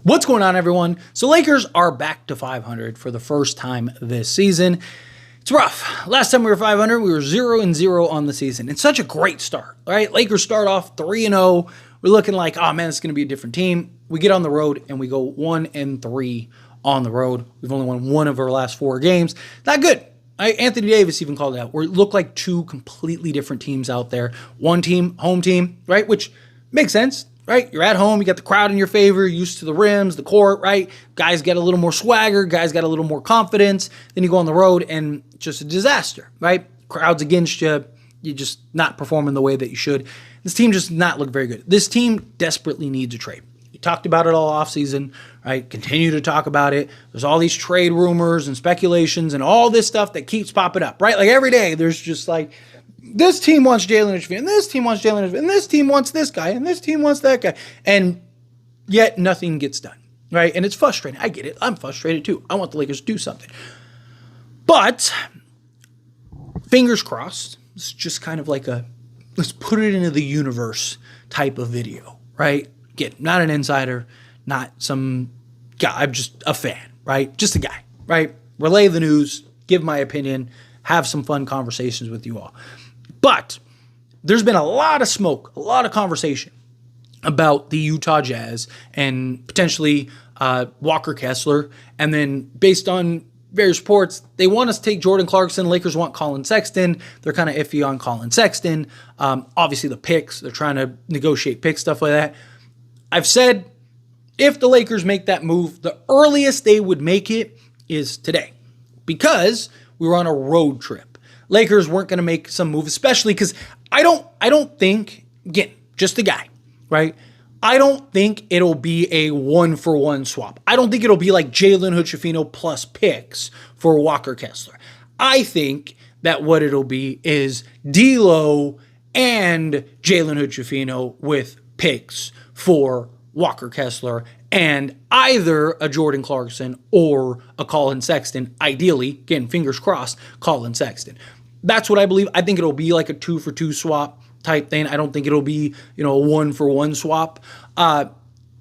What's going on, everyone? So Lakers are back to 500 for the first time this season. It's rough. Last time we were 500, we were 0-0 on the season. It's such a great start, right? Lakers start off 3-0. We're looking like, oh man, it's going to be a different team. We get on the road and we go 1-3 on the road. We've only won one of our last four games. Not good. Anthony Davis even called it out. We look like two completely different teams out there. One team, home team, right? Which makes sense. Right? You're at home, you got the crowd in your favor, used to the rims, the court, right? Guys get a little more swagger, guys got a little more confidence. Then you go on the road and it's just a disaster, right? Crowd's against you, you're just not performing the way that you should. This team just not look very good. This team desperately needs a trade. We talked about it all offseason, right? Continue to talk about it. There's all these trade rumors and speculations and all this stuff that keeps popping up, right? Like every day there's just like, this team wants Jalen Hurts, and this team wants Jalen Hurts, and this team wants this guy, and this team wants that guy. And yet nothing gets done, right? And it's frustrating. I get it. I'm frustrated too. I want the Lakers to do something. But fingers crossed, it's just kind of like a let's put it into the universe type of video, right? Again, not an insider, not some guy. I'm just a fan, right? Just a guy, right? Relay the news, give my opinion, have some fun conversations with you all. But there's been a lot of smoke, a lot of conversation about the Utah Jazz and potentially Walker Kessler. And then based on various reports, they want us to take Jordan Clarkson. Lakers want Colin Sexton. They're kind of iffy on Colin Sexton. Obviously the picks, they're trying to negotiate pick stuff like that. I've said if the Lakers make that move, the earliest they would make it is today because we were on a road trip. Lakers weren't going to make some move, especially because I don't think, again, just a guy, right? I don't think it'll be a 1-for-1 swap. I don't think it'll be like Jalen Hood-Schifino plus picks for Walker Kessler. I think that what it'll be is D'Lo and Jalen Hood-Schifino with picks for Walker Kessler and either a Jordan Clarkson or a Colin Sexton. Ideally, again, fingers crossed, Colin Sexton. That's what I believe. I think it'll be like a 2-for-2 swap type thing. I don't think it'll be, a 1-for-1 swap.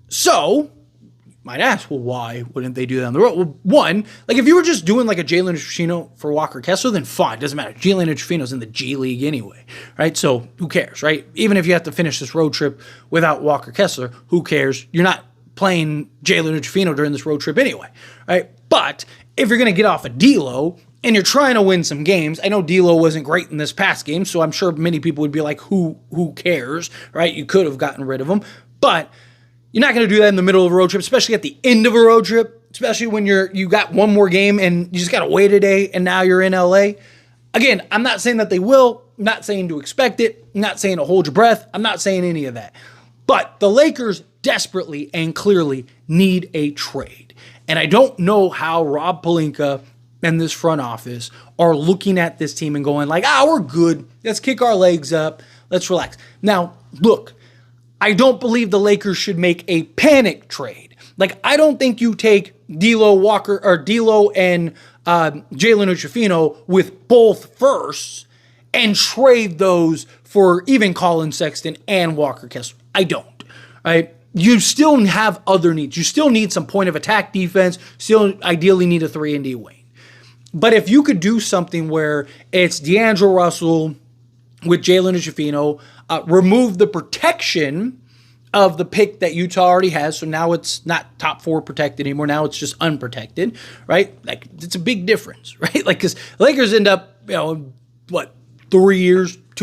So you might ask, well, why wouldn't they do that on the road? Well, one, like if you were just doing like a Jalen Hood-Schifino for Walker Kessler, then fine, doesn't matter. Jalen Hood-Schifino's in the G League anyway, right? So who cares, right? Even if you have to finish this road trip without Walker Kessler, who cares? You're not playing Jalen Hood-Schifino during this road trip anyway, right? But if you're going to get off a D'Lo and you're trying to win some games, I know D'Lo wasn't great in this past game, so I'm sure many people would be like, who cares, right? You could have gotten rid of him, but you're not going to do that in the middle of a road trip, especially at the end of a road trip, especially when you got one more game and you just got to wait a day and now you're in LA. Again, I'm not saying that they will. I'm not saying to expect it. I'm not saying to hold your breath. I'm not saying any of that. But the Lakers desperately and clearly need a trade. And I don't know how Rob Pelinka and this front office are looking at this team and going like, we're good. Let's kick our legs up. Let's relax. Now, look, I don't believe the Lakers should make a panic trade. Like, I don't think you take D'Lo Walker or D'Lo and Jalen Hood-Schifino with both firsts and trade those for even Colin Sexton and Walker Kessler. I don't. Right? You still have other needs. You still need some point of attack defense. Still ideally need a 3-and-D wing. But if you could do something where it's D'Angelo Russell with Jalen Hood-Schifino, remove the protection of the pick that Utah already has, so now it's not top 4 protected anymore. Now it's just unprotected, right? Like, it's a big difference, right? Like, because Lakers end up, 2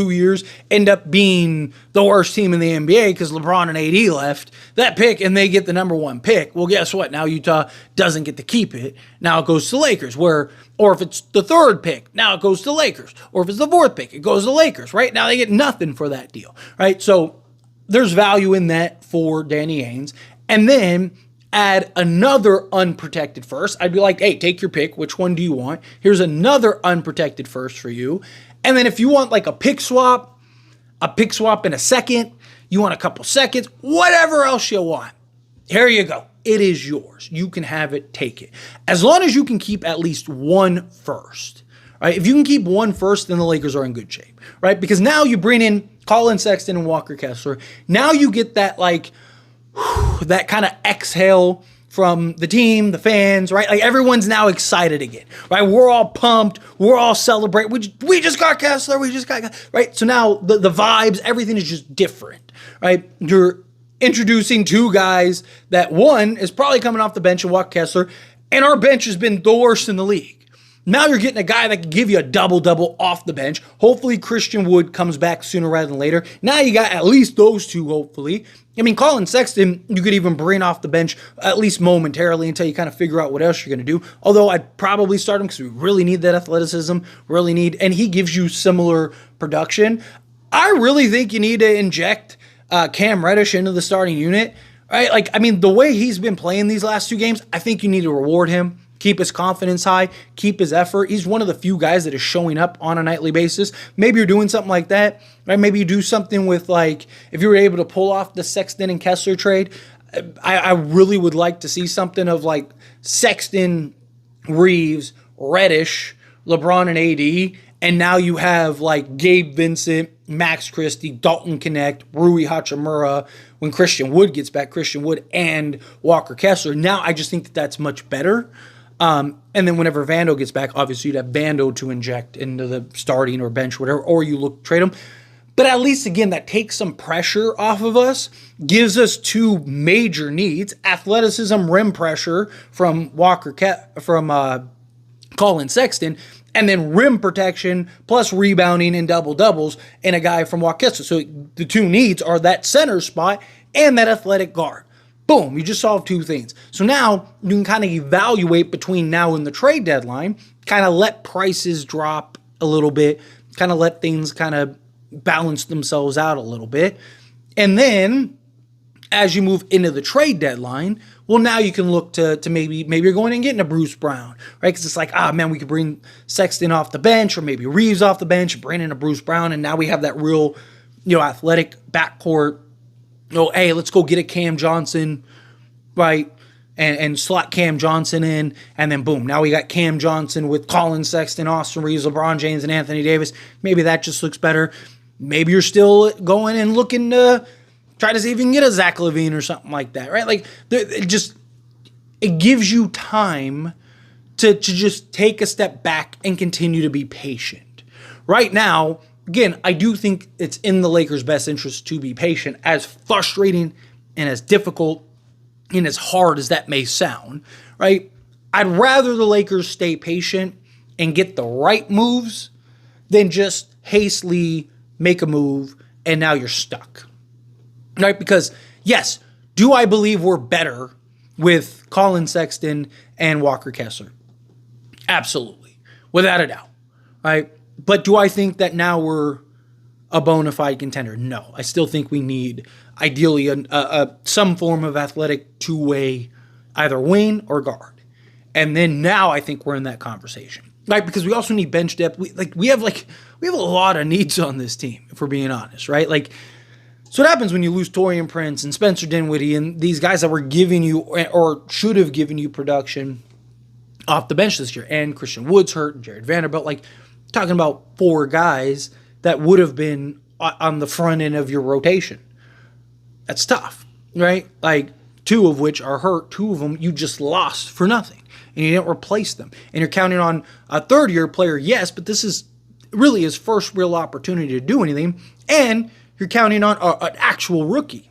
years, end up being the worst team in the NBA because LeBron and AD left that pick and they get the number 1 pick. Well, guess what? Now Utah doesn't get to keep it. Now it goes to Lakers. Or if it's the 3rd pick, now it goes to Lakers. Or if it's the 4th pick, it goes to Lakers, right? Now they get nothing for that deal, right? So there's value in that for Danny Ainge. And then add another unprotected first. I'd be like, hey, take your pick. Which one do you want? Here's another unprotected first for you. And then if you want like a pick swap and a second, you want a couple seconds, whatever else you want, here you go. It is yours. You can have it, take it. As long as you can keep at least one first, right? If you can keep one first, then the Lakers are in good shape, right? Because now you bring in Colin Sexton and Walker Kessler. Now you get that like, that kind of exhale from the team, the fans, right? Like everyone's now excited again, right? We're all pumped. We're all celebrating. We just got Kessler. We just got, right? So now the vibes, everything is just different, right? You're introducing two guys that one is probably coming off the bench and Walker Kessler, and our bench has been the worst in the league. Now you're getting a guy that can give you a double-double off the bench. Hopefully Christian Wood comes back sooner rather than later. Now you got at least those two, hopefully. I mean, Colin Sexton, you could even bring off the bench at least momentarily until you kind of figure out what else you're going to do. Although I'd probably start him because we really need that athleticism, and he gives you similar production. I really think you need to inject Cam Reddish into the starting unit, right? Like, I mean, the way he's been playing these last two games, I think you need to reward him. Keep his confidence high, keep his effort. He's one of the few guys that is showing up on a nightly basis. Maybe you're doing something like that, right? Maybe you do something with, like, if you were able to pull off the Sexton and Kessler trade, I really would like to see something of, like, Sexton, Reeves, Reddish, LeBron, and AD, and now you have, like, Gabe Vincent, Max Christie, Dalton Connect, Rui Hachimura, when Christian Wood gets back, Christian Wood and Walker Kessler. Now I just think that that's much better. And then whenever Vando gets back, obviously you'd have Vando to inject into the starting or bench, whatever, or you trade him. But at least, again, that takes some pressure off of us, gives us two major needs: athleticism, rim pressure from Colin Sexton, and then rim protection plus rebounding and double-doubles in a guy from Walker Kessler. So the two needs are that center spot and that athletic guard. Boom, you just solved two things. So now you can kind of evaluate between now and the trade deadline, kind of let prices drop a little bit, kind of let things kind of balance themselves out a little bit. And then as you move into the trade deadline, well, now you can look to maybe you're going and getting a Bruce Brown, right? Because it's like, man, we could bring Sexton off the bench or maybe Reeves off the bench, bring in a Bruce Brown, and now we have that real, athletic backcourt. Hey, let's go get a Cam Johnson, right, and slot Cam Johnson in, and then boom, now we got Cam Johnson with Colin Sexton, Austin Reeves, LeBron James, and Anthony Davis. Maybe that just looks better. Maybe you're still going and looking to try to see if you can get a Zach LaVine or something like that, right? Like, it gives you time to just take a step back and continue to be patient. Right now, again, I do think it's in the Lakers' best interest to be patient, as frustrating and as difficult and as hard as that may sound, right? I'd rather the Lakers stay patient and get the right moves than just hastily make a move and now you're stuck, right? Because, yes, do I believe we're better with Colin Sexton and Walker Kessler? Absolutely, without a doubt, right? But do I think that now we're a bona fide contender? No. I still think we need, ideally, some form of athletic two-way, either wing or guard. And then now I think we're in that conversation, right? Because we also need bench depth. We have a lot of needs on this team, if we're being honest, right? Like, so what happens when you lose Taurean Prince and Spencer Dinwiddie and these guys that were giving you or should have given you production off the bench this year, and Christian Wood's hurt and Jared Vanderbilt, like, talking about four guys that would have been on the front end of your rotation. That's tough, right? Like, two of which are hurt, two of them you just lost for nothing, and you didn't replace them. And you're counting on a third-year player, yes, but this is really his first real opportunity to do anything, and you're counting on an actual rookie.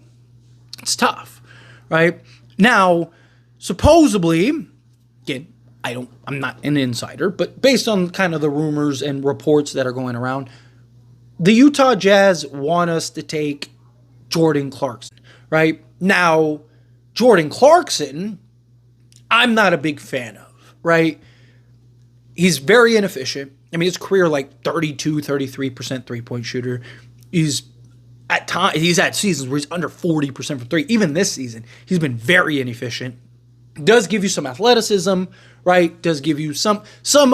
It's tough, right? Now, supposedly, again, I'm not an insider, but based on kind of the rumors and reports that are going around, the Utah Jazz want us to take Jordan Clarkson, right? Now, Jordan Clarkson, I'm not a big fan of, right? He's very inefficient. I mean, his career, like 32, 33% three-point shooter. He's had seasons where he's under 40% from three. Even this season, he's been very inefficient. Does give you some athleticism, right? Does give you some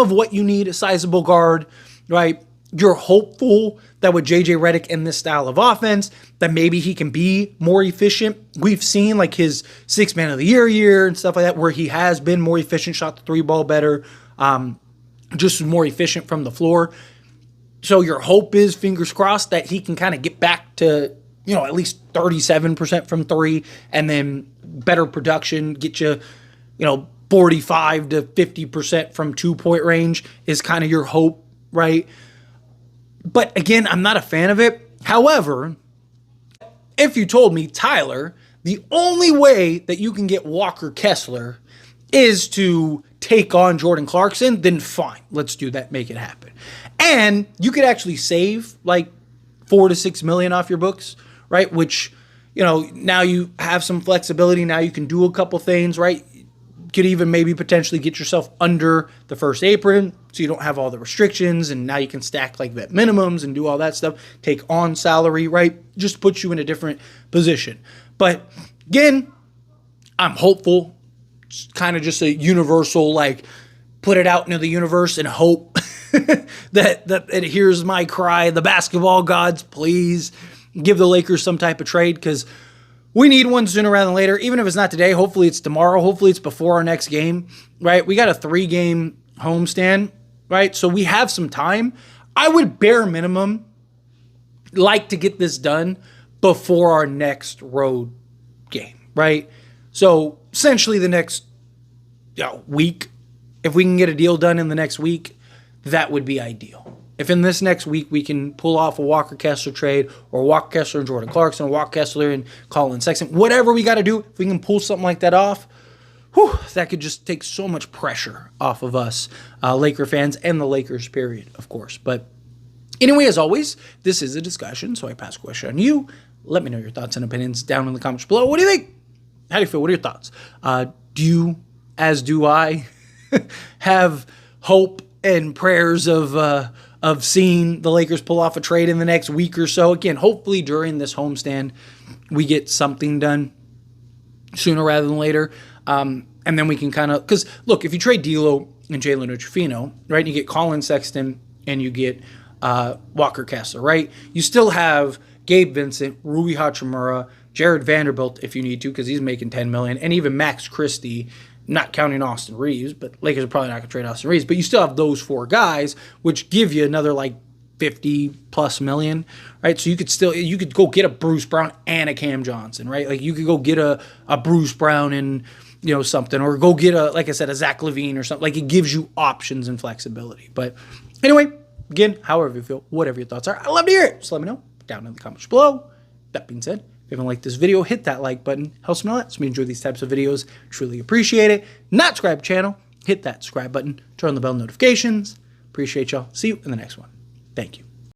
of what you need, a sizable guard, right? You're hopeful that with J.J. Redick in this style of offense, that maybe he can be more efficient. We've seen like his Sixth Man of the Year and stuff like that, where he has been more efficient, shot the three ball better, just more efficient from the floor. So your hope is, fingers crossed, that he can kind of get back to at least 37% from three, and then better production, get you, 45 to 50% from 2-point range is kind of your hope, right? But again, I'm not a fan of it. However, if you told me, Tyler, the only way that you can get Walker Kessler is to take on Jordan Clarkson, then fine, let's do that, make it happen. And you could actually save like $4 to $6 million off your books, right? Which, now you have some flexibility. Now you can do a couple things, right? Could even maybe potentially get yourself under the first apron so you don't have all the restrictions, and now you can stack like vet minimums and do all that stuff, take on salary, right? Just puts you in a different position. But again, I'm hopeful. It's kind of just a universal, like, put it out into the universe and hope that it hears my cry. The basketball gods, please give the Lakers some type of trade, because we need one sooner rather than later. Even if it's not today, hopefully it's tomorrow. Hopefully it's before our next game, right? We got a 3-game homestand, right? So we have some time. I would bare minimum like to get this done before our next road game, right? So essentially the next week, if we can get a deal done in the next week, that would be ideal. If in this next week we can pull off a Walker Kessler trade, or Walker Kessler and Jordan Clarkson, or Walker Kessler and Colin Sexton, whatever we got to do, if we can pull something like that off, that could just take so much pressure off of us, Laker fans, and the Lakers, period, of course. But anyway, as always, this is a discussion, so I pass a question on you. Let me know your thoughts and opinions down in the comments below. What do you think? How do you feel? What are your thoughts? Do you, as do I, have hope and prayers of seeing the Lakers pull off a trade in the next week or so? Again, hopefully during this homestand, we get something done sooner rather than later. And then we can kind of, because look, if you trade D'Lo and Jalen Trufino, right, and you get Colin Sexton and you get Walker Kessler, right, you still have Gabe Vincent, Rui Hachimura, Jared Vanderbilt if you need to, because he's making $10 million, and even Max Christie, not counting Austin Reeves, but Lakers are probably not going to trade Austin Reeves, but you still have those 4 guys, which give you another like 50 plus million, right? So you could go get a Bruce Brown and a Cam Johnson, right? Like you could go get a Bruce Brown and something, or go get like I said, a Zach LaVine or something. Like, it gives you options and flexibility. But anyway, again, however you feel, whatever your thoughts are, I'd love to hear it. So let me know down in the comments below. That being said, if you haven't liked this video, hit that like button. Helps me a lot. So we enjoy these types of videos. Truly appreciate it. Not subscribe to the channel, hit that subscribe button. Turn on the bell notifications. Appreciate y'all. See you in the next one. Thank you.